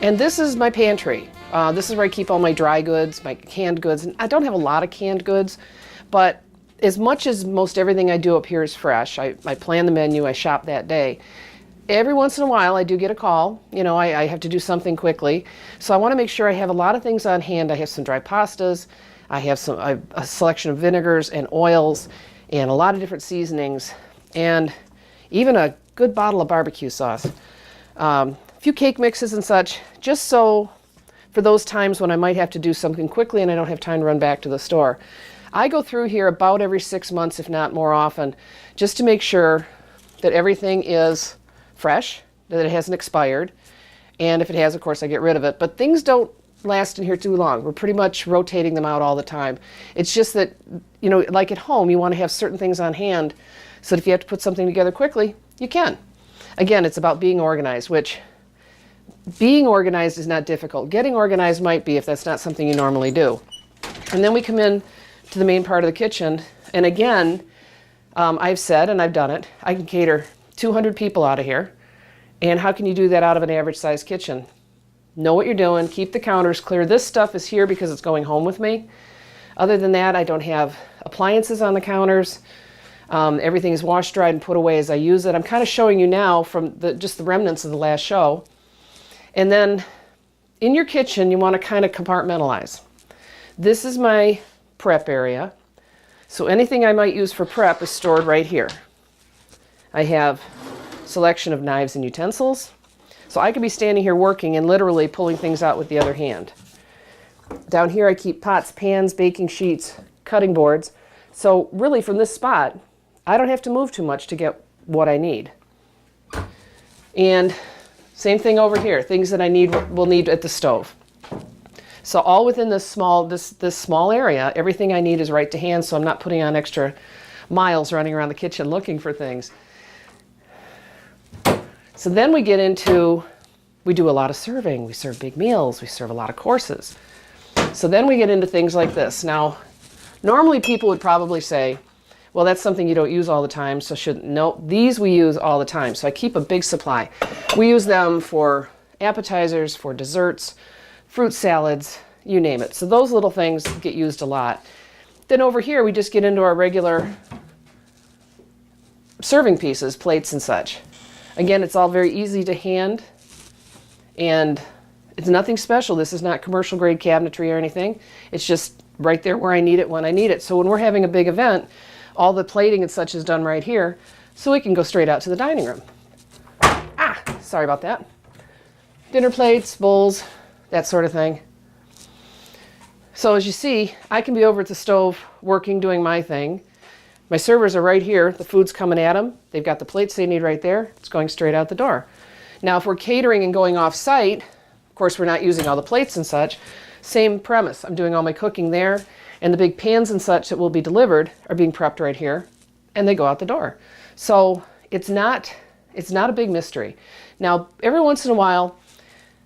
And this is my pantry. This is where I keep all my dry goods, my canned goods. And I don't have a lot of canned goods, but as much as most everything I do up here is fresh, I plan the menu, I shop that day. Every once in a while I do get a call, you know, I have to do something quickly. So I want to make sure I have a lot of things on hand. I have some dry pastas, I have a selection of vinegars and oils and a lot of different seasonings and even a good bottle of barbecue sauce. A few cake mixes and such, just so for those times when I might have to do something quickly and I don't have time to run back to the store. I go through here about every 6 months, if not more often, just to make sure that everything is fresh, that it hasn't expired, and if it has, of course, I get rid of it. But things don't last in here too long. We're pretty much rotating them out all the time. It's just that, you know, like at home, you want to have certain things on hand so that if you have to put something together quickly, you can. Again, it's about being organized, which being organized is not difficult. Getting organized might be if that's not something you normally do. And then we come in to the main part of the kitchen, and again, I've said, and I've done it, I can cater 200 people out of here. And how can you do that out of an average sized kitchen? Know what you're doing, keep the counters clear. This stuff is here because it's going home with me. Other than that, I don't have appliances on the counters. Everything is washed, dried, and put away as I use it. I'm kind of showing you now from just the remnants of the last show. And then in your kitchen, you want to kind of compartmentalize. This is my prep area. So anything I might use for prep is stored right here. I have a selection of knives and utensils. So I could be standing here working and literally pulling things out with the other hand. Down here I keep pots, pans, baking sheets, cutting boards. So really from this spot, I don't have to move too much to get what I need. And same thing over here, things that I will need at the stove. So all within this small area, everything I need is right to hand, so I'm not putting on extra miles running around the kitchen looking for things. So then we get into, we do a lot of serving. We serve big meals. We serve a lot of courses. So then we get into things like this. Now, normally people would probably say, well, that's something you don't use all the time, so shouldn't. No, these we use all the time. So I keep a big supply. We use them for appetizers, for desserts, fruit salads, you name it. So those little things get used a lot. Then over here, we just get into our regular serving pieces, plates and such. Again, it's all very easy to hand, and it's nothing special. This is not commercial grade cabinetry or anything. It's just right there where I need it when I need it. So when we're having a big event, all the plating and such is done right here, so we can go straight out to the dining room. Sorry about that. Dinner plates, bowls, that sort of thing. So as you see, I can be over at the stove working, doing my thing. My servers are right here. The food's coming at them. They've got the plates they need right there. It's going straight out the door. Now, if we're catering and going off-site, of course, we're not using all the plates and such. Same premise. I'm doing all my cooking there, and the big pans and such that will be delivered are being prepped right here, and they go out the door. So it's not a big mystery. Now, every once in a while,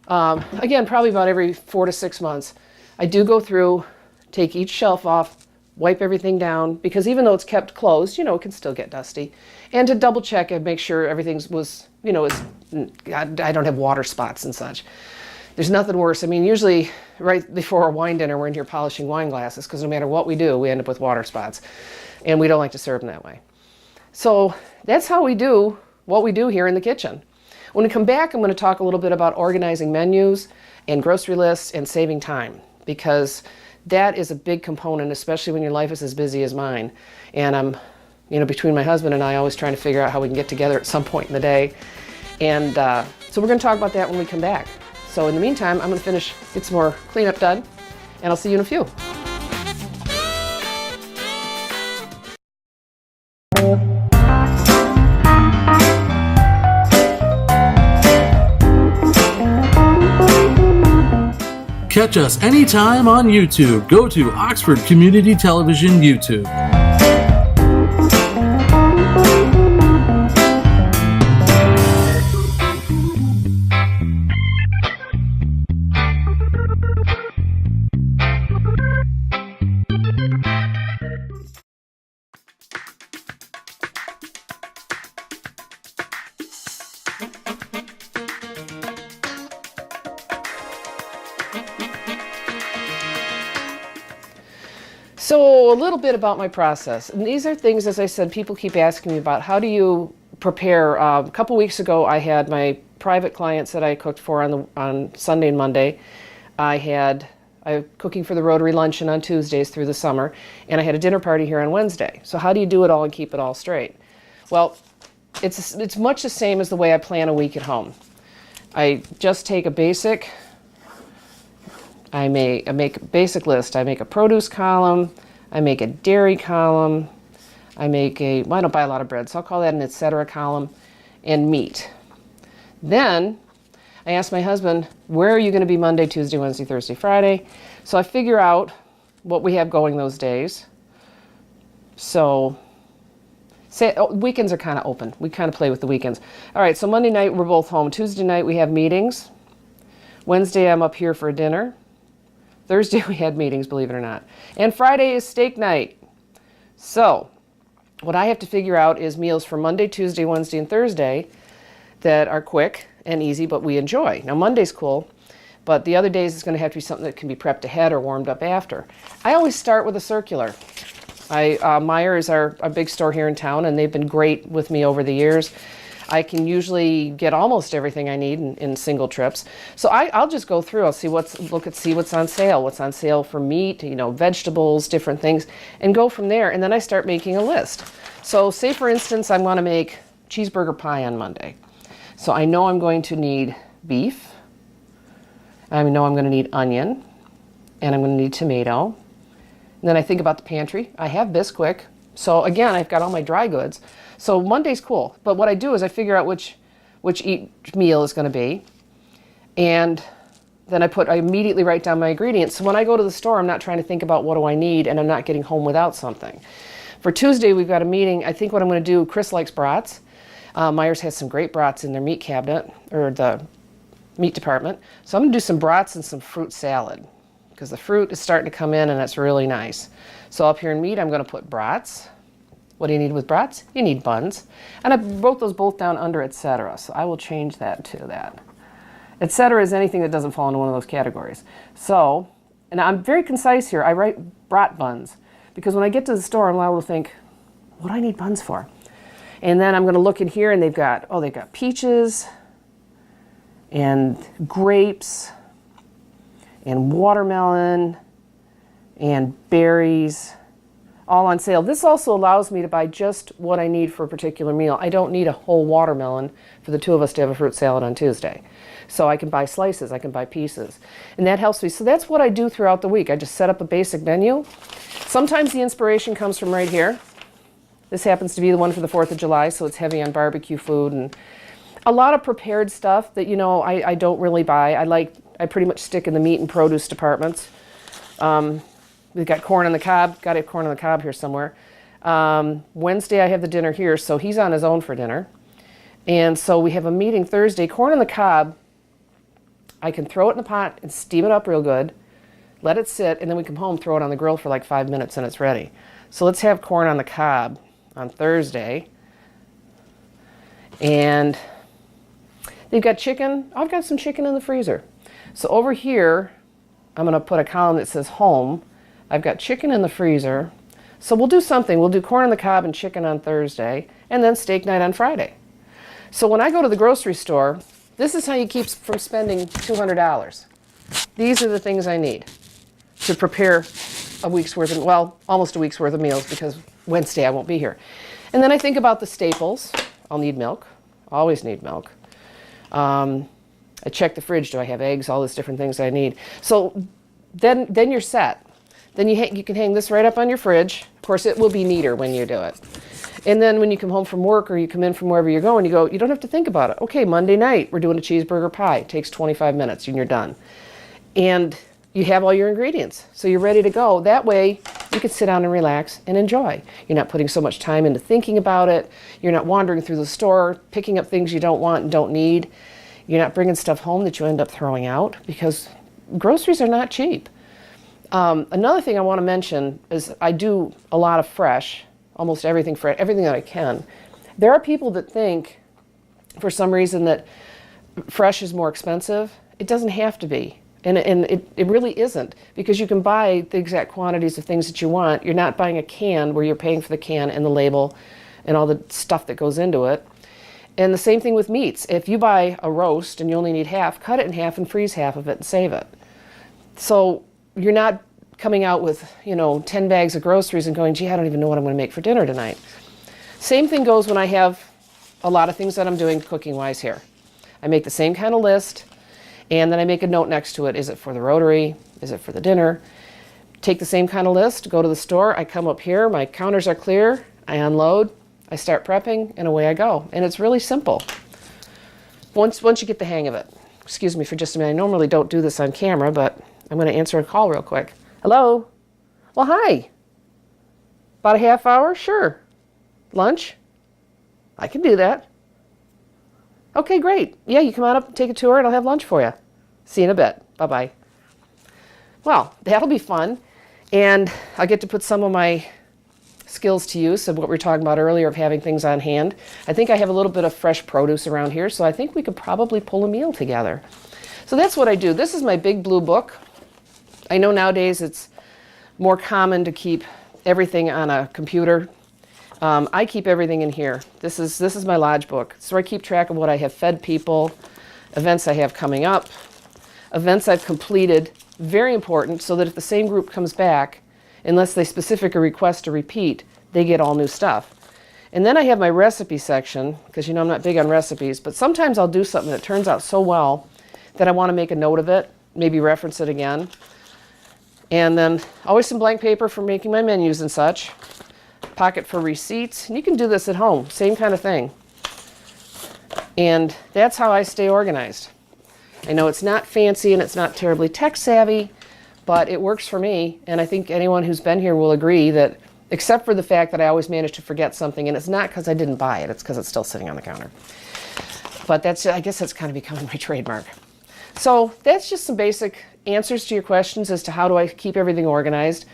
again, probably about every 4 to 6 months, I do go through, take each shelf off, wipe everything down, because even though it's kept closed, you know, it can still get dusty. And to double check and make sure everything was, you know, I don't have water spots and such. There's nothing worse. I mean, usually right before a wine dinner, we're in here polishing wine glasses, because no matter what we do, we end up with water spots. And we don't like to serve them that way. So that's how we do what we do here in the kitchen. When we come back, I'm going to talk a little bit about organizing menus and grocery lists and saving time, because that is a big component, especially when your life is as busy as mine. And I'm, you know, between my husband and I, always trying to figure out how we can get together at some point in the day. And so we're going to talk about that when we come back. So in the meantime, I'm going to finish, get some more cleanup done, and I'll see you in a few. Catch us anytime on YouTube. Go to Oxford Community Television YouTube. So a little bit about my process. And these are things, as I said, people keep asking me about. How do you prepare? A couple weeks ago, I had my private clients that I cooked for on Sunday and Monday. I cooking for the Rotary Luncheon on Tuesdays through the summer, and I had a dinner party here on Wednesday. So how do you do it all and keep it all straight? Well, it's much the same as the way I plan a week at home. I just take a basic. I make a basic list. I make a produce column. I make a dairy column. I don't buy a lot of bread, so I'll call that an etc. column, and meat. Then I ask my husband, where are you going to be Monday, Tuesday, Wednesday, Thursday, Friday? So I figure out what we have going those days. So weekends are kind of open. We kind of play with the weekends. All right, so Monday night we're both home. Tuesday night we have meetings. Wednesday I'm up here for a dinner. Thursday we had meetings, believe it or not. And Friday is steak night. So what I have to figure out is meals for Monday, Tuesday, Wednesday, and Thursday that are quick and easy, but we enjoy. Now Monday's cool, but the other days it's going to have to be something that can be prepped ahead or warmed up after. I always start with a circular. Meijer is our big store here in town, and they've been great with me over the years. I can usually get almost everything I need in single trips. So I'll just go through. I'll see what's on sale for meat, vegetables, different things, and go from there. And then I start making a list. So say for instance, I want to make cheeseburger pie on Monday. So I know I'm going to need beef. I know I'm going to need onion, and I'm going to need tomato. And then I think about the pantry. I have Bisquick. So again, I've got all my dry goods. So Monday's cool. But what I do is I figure out which each meal is going to be. And then I immediately write down my ingredients. So when I go to the store, I'm not trying to think about what do I need, and I'm not getting home without something. For Tuesday, we've got a meeting. I think what I'm going to do, Chris likes brats. Meijer's has some great brats in their meat cabinet, or the meat department. So I'm going to do some brats and some fruit salad, because the fruit is starting to come in and that's really nice. So up here in meat, I'm going to put brats. What do you need with brats? You need buns. And I wrote those both down under etc. So I will change that to that. Etc. is anything that doesn't fall into one of those categories. So, and I'm very concise here. I write brat buns because when I get to the store, I'm liable to think, what do I need buns for? And then I'm going to look in here and they've got peaches and grapes and watermelon and berries, all on sale. This also allows me to buy just what I need for a particular meal. I don't need a whole watermelon for the two of us to have a fruit salad on Tuesday. So I can buy slices, I can buy pieces. And that helps me. So that's what I do throughout the week. I just set up a basic menu. Sometimes the inspiration comes from right here. This happens to be the one for the 4th of July, so it's heavy on barbecue food and a lot of prepared stuff that, I don't really buy. I pretty much stick in the meat and produce departments. We've got corn on the cob. Got to have corn on the cob here somewhere. Wednesday I have the dinner here, so he's on his own for dinner. And so we have a meeting Thursday. Corn on the cob, I can throw it in the pot and steam it up real good, let it sit, and then we come home, throw it on the grill for like 5 minutes, and it's ready. So let's have corn on the cob on Thursday. And they've got chicken. I've got some chicken in the freezer. So over here, I'm going to put a column that says home. I've got chicken in the freezer. So we'll do something. We'll do corn on the cob and chicken on Thursday, and then steak night on Friday. So when I go to the grocery store, this is how you keep from spending $200. These are the things I need to prepare a week's worth of, almost a week's worth of meals, because Wednesday I won't be here. And then I think about the staples. I'll need milk. Always need milk. I check the fridge. Do I have eggs? All these different things I need. So then you're set. Then you can hang this right up on your fridge. Of course, it will be neater when you do it. And then when you come home from work or you come in from wherever you're going, you don't have to think about it. Okay, Monday night, we're doing a cheeseburger pie. It takes 25 minutes and you're done. And you have all your ingredients. So you're ready to go. That way, you can sit down and relax and enjoy. You're not putting so much time into thinking about it. You're not wandering through the store, picking up things you don't want and don't need. You're not bringing stuff home that you end up throwing out, because groceries are not cheap. Another thing I want to mention is I do a lot of fresh, almost everything fresh, everything that I can. There are people that think, for some reason, that fresh is more expensive. It doesn't have to be. And it really isn't, because you can buy the exact quantities of things that you want. You're not buying a can where you're paying for the can and the label and all the stuff that goes into it. And the same thing with meats. If you buy a roast and you only need half, cut it in half and freeze half of it and save it. So you're not coming out with, 10 bags of groceries and going, gee, I don't even know what I'm going to make for dinner tonight. Same thing goes when I have a lot of things that I'm doing cooking-wise here. I make the same kind of list, and then I make a note next to it. Is it for the Rotary? Is it for the dinner? Take the same kind of list, go to the store, I come up here, my counters are clear, I unload, I start prepping, and away I go. And it's really simple. Once you get the hang of it. Excuse me for just a minute. I normally don't do this on camera, but I'm going to answer a call real quick. Hello? Well, hi. About a half hour? Sure. Lunch? I can do that. Okay, great. Yeah, you come on up and take a tour and I'll have lunch for you. See you in a bit. Bye-bye. Well, that'll be fun. And I'll get to put some of my skills to use of what we were talking about earlier of having things on hand. I think I have a little bit of fresh produce around here, so I think we could probably pull a meal together. So that's what I do. This is my big blue book. I know nowadays it's more common to keep everything on a computer. I keep everything in here. This is my lodge book. So I keep track of what I have fed people, events I have coming up, events I've completed, very important, so that if the same group comes back, unless they specifically request a repeat, they get all new stuff. And then I have my recipe section, because I'm not big on recipes, but sometimes I'll do something that turns out so well that I want to make a note of it, maybe reference it again. And then always some blank paper for making my menus and such. Pocket for receipts. And you can do this at home, same kind of thing. And that's how I stay organized. I know it's not fancy and it's not terribly tech savvy, but it works for me. And I think anyone who's been here will agree that, except for the fact that I always manage to forget something, and it's not because I didn't buy it, it's because it's still sitting on the counter. But I guess that's kind of becoming my trademark. So that's just some basic answers to your questions as to how do I keep everything organized.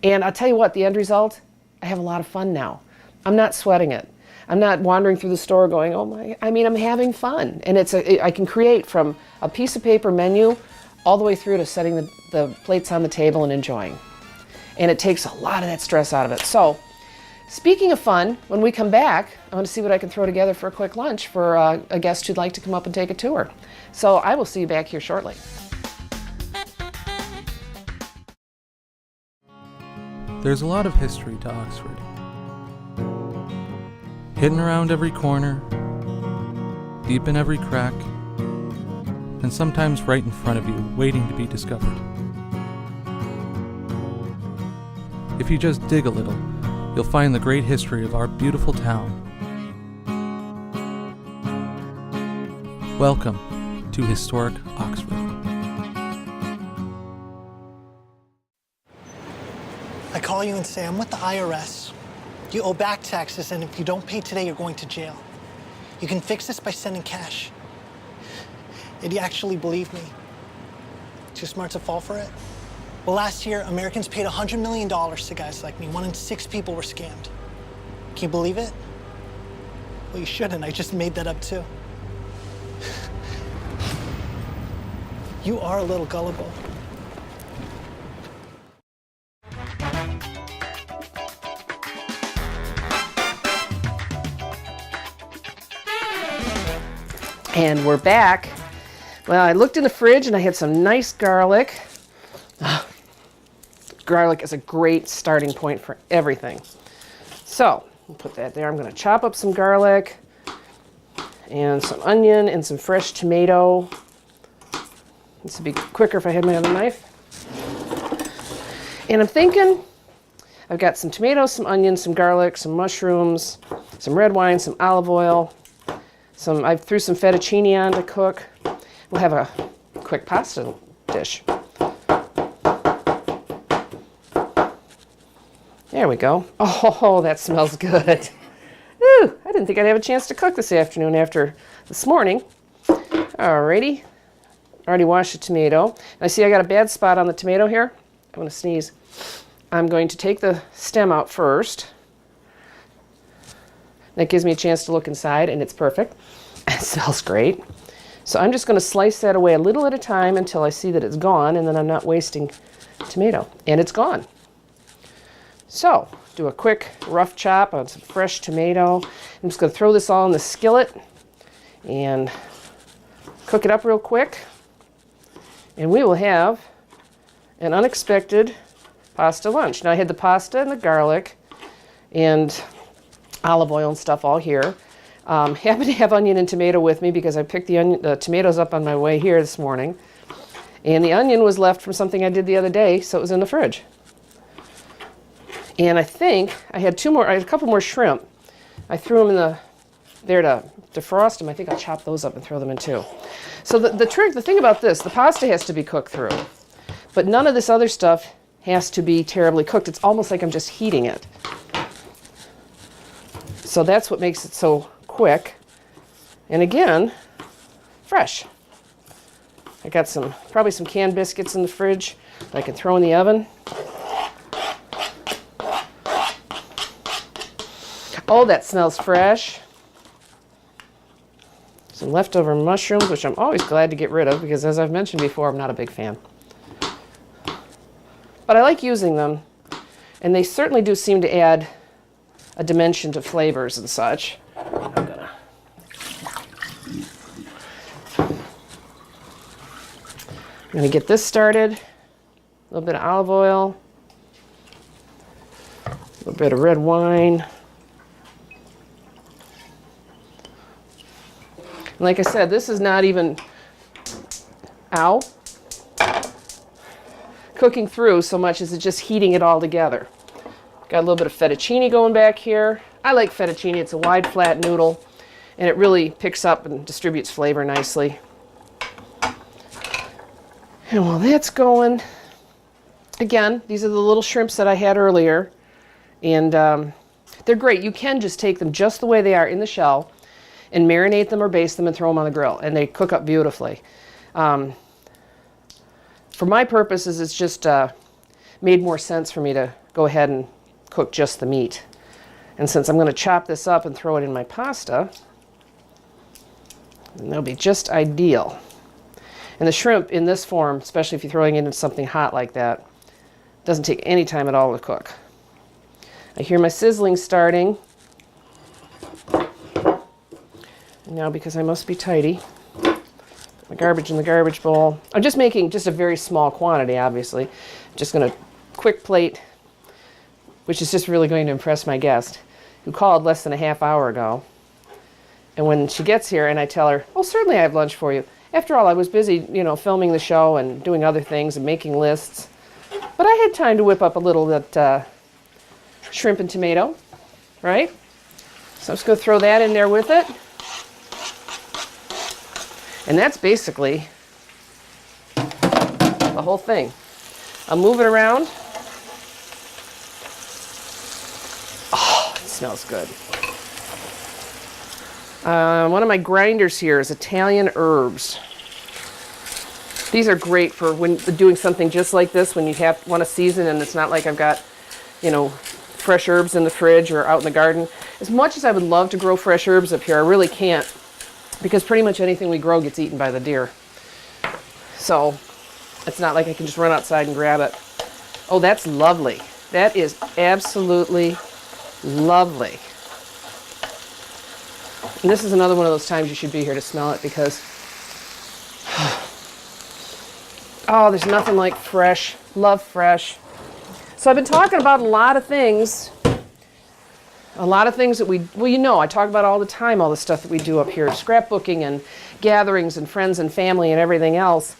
And I'll tell you what, the end result, I have a lot of fun now. I'm not sweating it. I'm not wandering through the store going, oh my, I'm having fun. And I can create from a piece of paper menu all the way through to setting the plates on the table and enjoying. And it takes a lot of that stress out of it. So, speaking of fun, when we come back, I want to see what I can throw together for a quick lunch for a guest who'd like to come up and take a tour. So I will see you back here shortly. There's a lot of history to Oxford. Hidden around every corner, deep in every crack, and sometimes right in front of you, waiting to be discovered. If you just dig a little, you'll find the great history of our beautiful town. Welcome to historic Oxford. I call you and say, I'm with the IRS. You owe back taxes, and if you don't pay today, you're going to jail. You can fix this by sending cash. Did you actually believe me? Too smart to fall for it? Well, last year, Americans paid $100 million to guys like me. 1 in 6 people were scammed. Can you believe it? Well, you shouldn't. I just made that up, too. You are a little gullible. And we're back. Well, I looked in the fridge and I had some nice garlic. Garlic is a great starting point for everything. So, we'll put that there. I'm going to chop up some garlic and some onion and some fresh tomato. This would be quicker if I had my other knife. And I'm thinking I've got some tomatoes, some onions, some garlic, some mushrooms, some red wine, some olive oil. I threw some fettuccine on to cook. We'll have a quick pasta dish. There we go. Oh, that smells good. Ooh, I didn't think I'd have a chance to cook this afternoon after this morning. Alrighty. Already washed the tomato. And I see I got a bad spot on the tomato here. I'm going to sneeze. I'm going to take the stem out first. That gives me a chance to look inside, and it's perfect. It smells great. So I'm just going to slice that away a little at a time until I see that it's gone, and then I'm not wasting tomato. And it's gone. So do a quick rough chop on some fresh tomato. I'm just going to throw this all in the skillet and cook it up real quick. And we will have an unexpected pasta lunch. Now I had the pasta and the garlic and olive oil and stuff all here. Happen to have onion and tomato with me because I picked the tomatoes up on my way here this morning. And the onion was left from something I did the other day, so it was in the fridge. And I think I had a couple more shrimp. I threw them there to defrost them. I think I'll chop those up and throw them in too. So the thing about this, the pasta has to be cooked through, but none of this other stuff has to be terribly cooked. It's almost like I'm just heating it. So that's what makes it so quick. And again, fresh. I got probably some canned biscuits in the fridge that I can throw in the oven. Oh, that smells fresh. Some leftover mushrooms, which I'm always glad to get rid of because, as I've mentioned before, I'm not a big fan. But I like using them, and they certainly do seem to add a dimension to flavors and such. I'm gonna get this started. A little bit of olive oil, a little bit of red wine. And like I said, this is not even, cooking through so much as it's just heating it all together. Got a little bit of fettuccine going back here. I like fettuccine. It's a wide, flat noodle, and it really picks up and distributes flavor nicely. And while that's going, again, these are the little shrimps that I had earlier, and they're great. You can just take them just the way they are in the shell and marinate them or baste them and throw them on the grill, and they cook up beautifully. For my purposes, it's just made more sense for me to go ahead and cook just the meat. And since I'm going to chop this up and throw it in my pasta, and they'll be just ideal. And the shrimp in this form, especially if you're throwing it into something hot like that, doesn't take any time at all to cook. I hear my sizzling starting. Now, because I must be tidy, my garbage in the garbage bowl. I'm just making just a very small quantity, obviously. I'm just going to quick plate, which is just really going to impress my guest, who called less than a half hour ago. And when she gets here and I tell her, oh, certainly I have lunch for you. After all, I was busy, filming the show and doing other things and making lists. But I had time to whip up a little bit shrimp and tomato, right? So I'm just going to throw that in there with it. And that's basically the whole thing. I'll move it around. Oh, it smells good. One of my grinders here is Italian herbs. These are great for when doing something just like this, when you want to season and it's not like I've got, fresh herbs in the fridge or out in the garden. As much as I would love to grow fresh herbs up here, I really can't, because pretty much anything we grow gets eaten by the deer. So it's not like I can just run outside and grab it. Oh, that's lovely. That is absolutely lovely. And this is another one of those times you should be here to smell it, because oh, there's nothing like fresh. Love fresh. So I've been talking about a lot of things. A lot of things that I talk about all the time, all the stuff that we do up here, scrapbooking and gatherings and friends and family and everything else.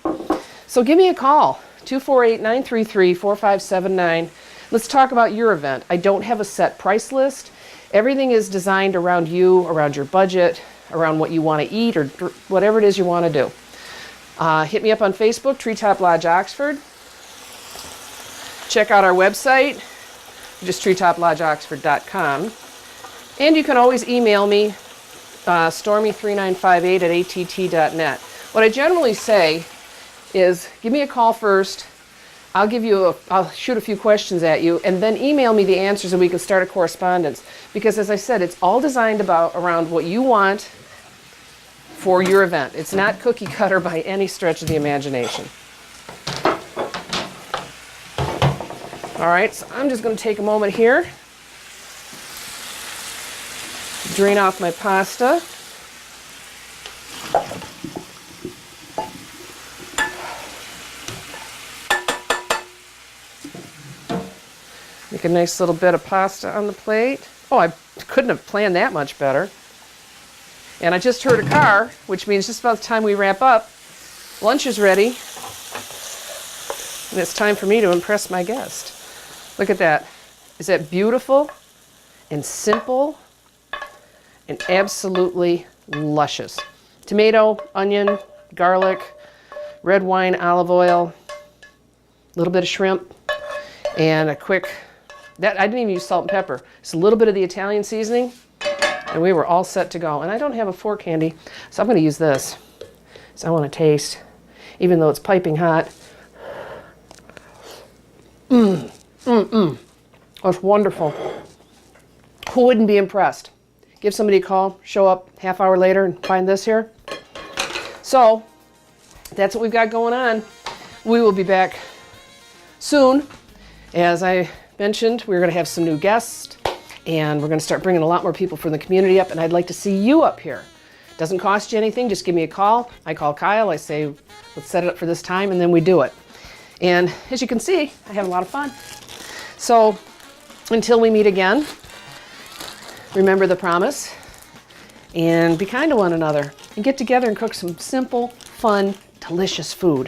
So give me a call, 248-933-4579. Let's talk about your event. I don't have a set price list. Everything is designed around you, around your budget, around what you want to eat or whatever it is you want to do. Hit me up on Facebook, Treetop Lodge Oxford. Check out our website, just treetoplodgeoxford.com. And you can always email me, stormy3958@att.net. What I generally say is, give me a call first. I'll shoot a few questions at you, and then email me the answers, and we can start a correspondence. Because as I said, it's all designed around what you want for your event. It's not cookie cutter by any stretch of the imagination. All right, so I'm just going to take a moment here, drain off my pasta. Make a nice little bit of pasta on the plate. Oh, I couldn't have planned that much better. And I just heard a car, which means just about the time we wrap up, lunch is ready. And it's time for me to impress my guest. Look at that. Is that beautiful and simple and absolutely luscious? Tomato, onion, garlic, red wine, olive oil, a little bit of shrimp, and a quick, I didn't even use salt and pepper. Just a little bit of the Italian seasoning, and we were all set to go. And I don't have a fork handy, so I'm going to use this. So I want to taste, even though it's piping hot. That's wonderful. Who wouldn't be impressed? Give somebody a call, show up half hour later and find this here. So that's what we've got going on. We will be back soon. As I mentioned, we're going to have some new guests, and we're going to start bringing a lot more people from the community up, and I'd like to see you up here. Doesn't cost you anything, just give me a call. I call Kyle, I say, let's set it up for this time, and then we do it. And as you can see, I have a lot of fun. So until we meet again, remember the promise, and be kind to one another, and get together and cook some simple, fun, delicious food.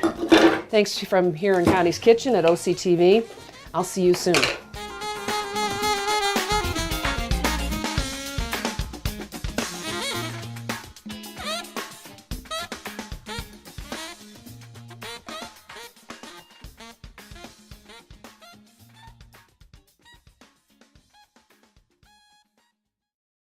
Thanks from here in Connie's Kitchen at OCTV. I'll see you soon.